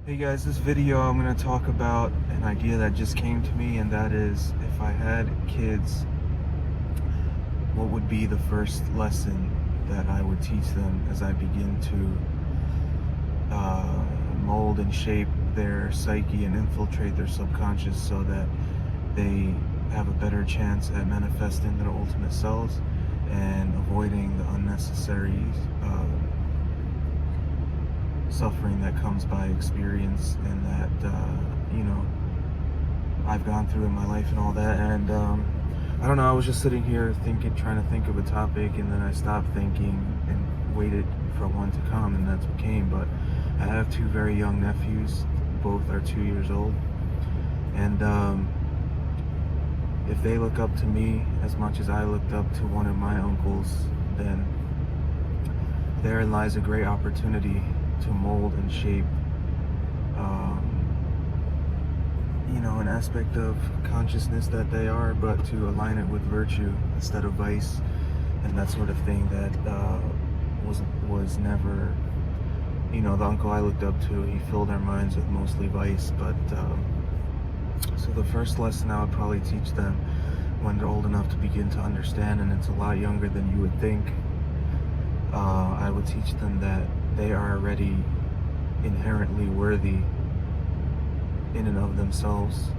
Hey guys, this video I'm going to talk about an idea that just came to me, and that is, if I had kids, what would be the first lesson that I would teach them as I begin to mold and shape their psyche and infiltrate their subconscious so that they have a better chance at manifesting their ultimate selves and avoiding the unnecessary suffering that comes by experience and that I've gone through in my life and all that. And I don't know, I was just sitting here thinking, trying to think of a topic, and then I stopped thinking and waited for one to come, and that's what came. But I have two very young nephews, both are 2 years old, and if they look up to me as much as I looked up to one of my uncles, then therein lies a great opportunity to mold and shape an aspect of consciousness that they are, but to align it with virtue instead of vice and that sort of thing that was never, the uncle I looked up to, he filled our minds with mostly vice. But so the first lesson I would probably teach them when they're old enough to begin to understand, and it's a lot younger than you would think, I would teach them that they are already inherently worthy in and of themselves,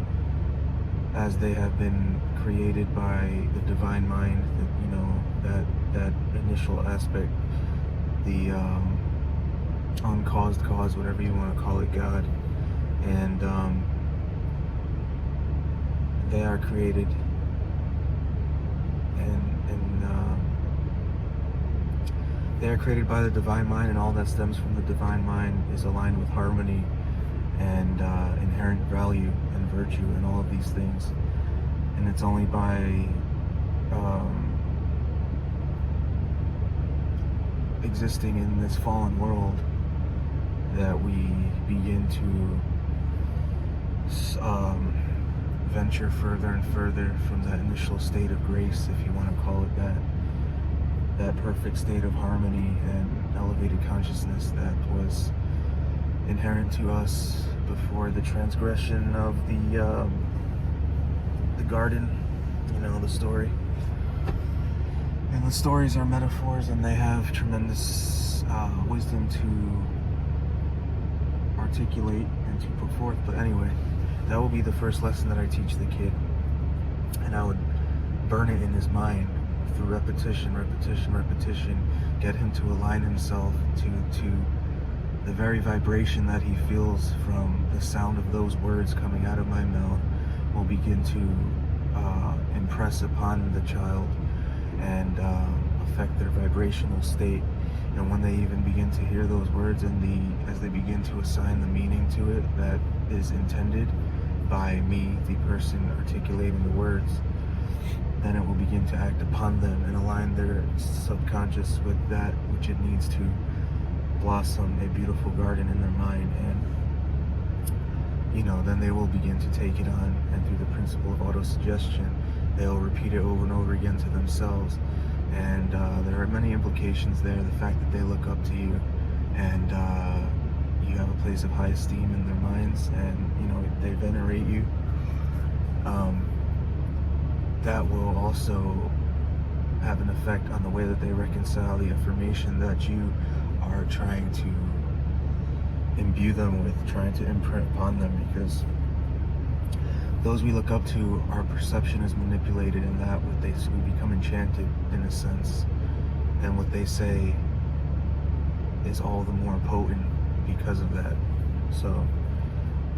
as they have been created by the divine mind, that initial aspect, the uncaused cause, whatever you want to call it, God. And they are created, and they are created by the divine mind, and all that stems from the divine mind is aligned with harmony and inherent value and virtue and all of these things. And it's only by existing in this fallen world that we begin to venture further and further from that initial state of grace, if you want to call it that perfect state of harmony and elevated consciousness that was inherent to us before the transgression of the garden, the story. And the stories are metaphors, and they have tremendous wisdom to articulate and to put forth. But anyway, that will be the first lesson that I teach the kid, and I would burn it in his mind through repetition, get him to align himself to the very vibration that he feels from the sound of those words coming out of my mouth will begin to impress upon the child and affect their vibrational state. And when they even begin to hear those words, and as they begin to assign the meaning to it that is intended by me, the person articulating the words, then it will begin to act upon them and align their subconscious with that which it needs to blossom a beautiful garden in their mind. And then they will begin to take it on, and through the principle of auto-suggestion, they'll repeat it over and over again to themselves. And there are many implications there. The fact that they look up to you, and you have a place of high esteem in their minds, and they venerate you, that will also have an effect on the way that they reconcile the information that you are trying to imbue them with, trying to imprint upon them. Because those we look up to, our perception is manipulated, and that we become enchanted in a sense, and what they say is all the more potent because of that. So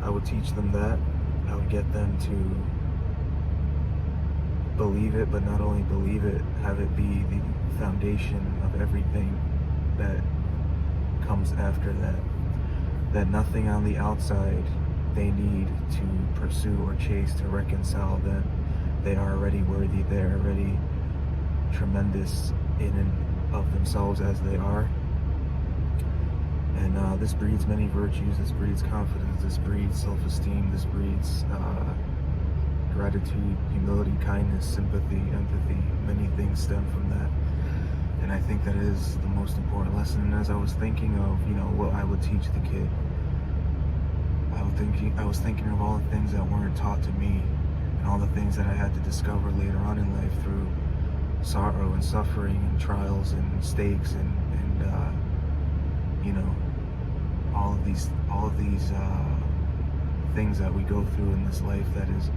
I would teach them that. I would get them to believe it, but not only believe it, have it be the foundation of everything that comes after that. That nothing on the outside they need to pursue or chase to reconcile them. They are already worthy, they are already tremendous in and of themselves as they are. And this breeds many virtues. This breeds confidence, this breeds self-esteem, this breeds gratitude, humility, kindness, sympathy, empathy. Many things stem from that. And I think that is the most important lesson. And as I was thinking of, what I would teach the kid, I was thinking of all the things that weren't taught to me, and all the things that I had to discover later on in life through sorrow and suffering and trials and mistakes and you know, all of these things that we go through in this life that is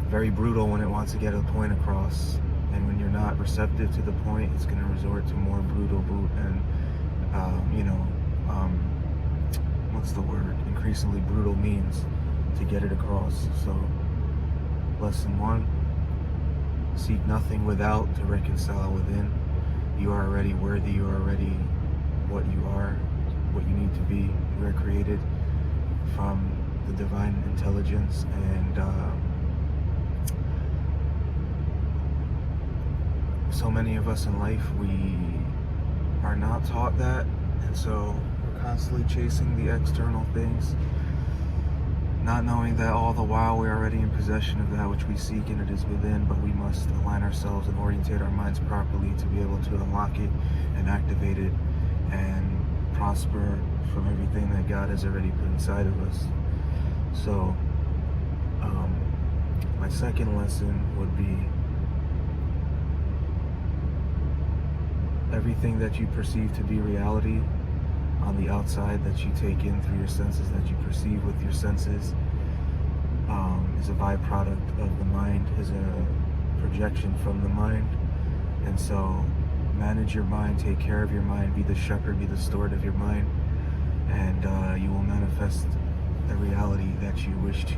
very brutal when it wants to get a point across, and when you're not receptive to the point, it's going to resort to more brutal and what's the word, increasingly brutal means to get it across. So lesson 1, seek nothing without to reconcile within. You are already worthy. You are already what you are, what you need to be. You are created from the divine intelligence, and so many of us in life, we are not taught that, and so we're constantly chasing the external things, not knowing that all the while we're already in possession of that which we seek, and it is within, but we must align ourselves and orientate our minds properly to be able to unlock it and activate it and prosper from everything that God has already put inside of us. So my second lesson would be, everything that you perceive to be reality on the outside, that you take in through your senses, that you perceive with your senses, is a byproduct of the mind, is a projection from the mind. And so manage your mind, take care of your mind, be the shepherd, be the steward of your mind, and you will manifest the reality that you wish to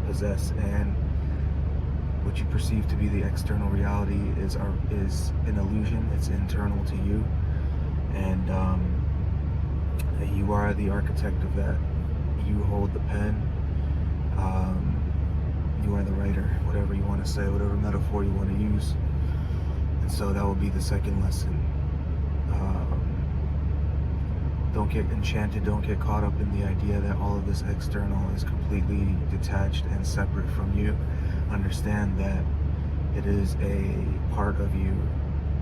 possess. And what you perceive to be the external reality is an illusion. It's internal to you, and you are the architect of that. You hold the pen. You are the writer, whatever you want to say, whatever metaphor you want to use. And so that will be the second lesson. Don't get enchanted, don't get caught up in the idea that all of this external is completely detached and separate from you. Understand that it is a part of you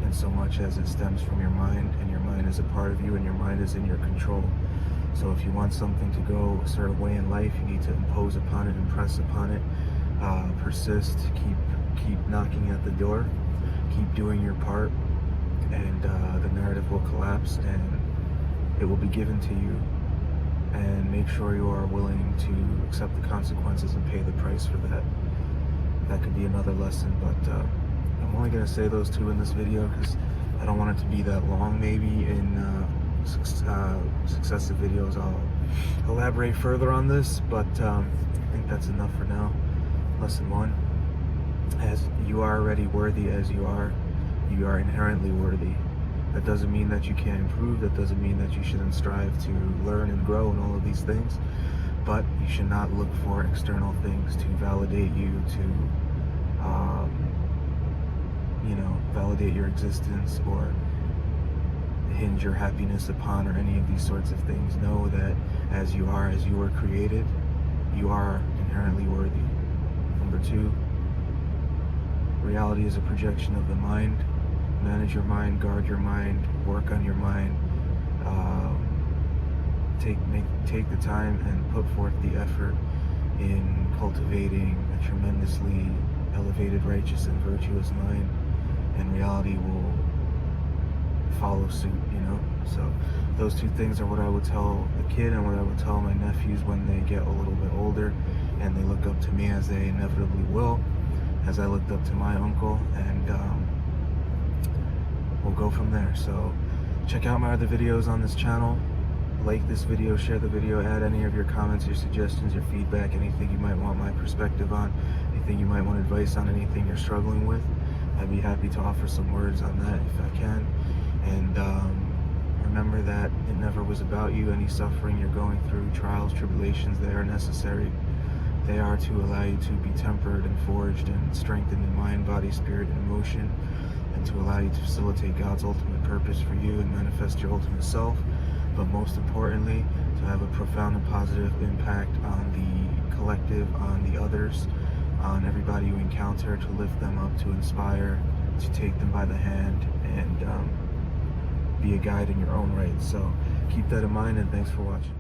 in so much as it stems from your mind, and your mind is a part of you, and your mind is in your control. So if you want something to go a certain way in life, you need to impose upon it, impress upon it, persist, keep knocking at the door, keep doing your part, and the narrative will collapse and it will be given to you. And make sure you are willing to accept the consequences and pay the price for that. That could be another lesson, but I'm only going to say those two in this video because I don't want it to be that long. Maybe in successive videos I'll elaborate further on this, but I think that's enough for now. Lesson 1, as you are already worthy as you are inherently worthy. That doesn't mean that you can't improve, that doesn't mean that you shouldn't strive to learn and grow and all of these things, but you should not look for external things to validate you, to validate your existence or hinge your happiness upon, or any of these sorts of things. Know that as you were created, you are inherently worthy. Number 2, reality is a projection of the mind. Manage your mind, guard your mind, work on your mind. Take the time and put forth the effort in cultivating a tremendously elevated, righteous, and virtuous mind, and reality will follow suit, So those two things are what I would tell the kid and what I would tell my nephews when they get a little bit older and they look up to me, as they inevitably will, as I looked up to my uncle, and we'll go from there. So check out my other videos on this channel. Like this video, share the video, add any of your comments, your suggestions, your feedback, anything you might want my perspective on, anything you might want advice on, anything you're struggling with. I'd be happy to offer some words on that if I can. And remember that it never was about you. Any suffering you're going through, trials, tribulations, they are necessary. They are to allow you to be tempered and forged and strengthened in mind, body, spirit, and emotion, and to allow you to facilitate God's ultimate purpose for you and manifest your ultimate self. But most importantly, to have a profound and positive impact on the collective, on the others, on everybody you encounter, to lift them up, to inspire, to take them by the hand, and be a guide in your own right. So keep that in mind, and thanks for watching.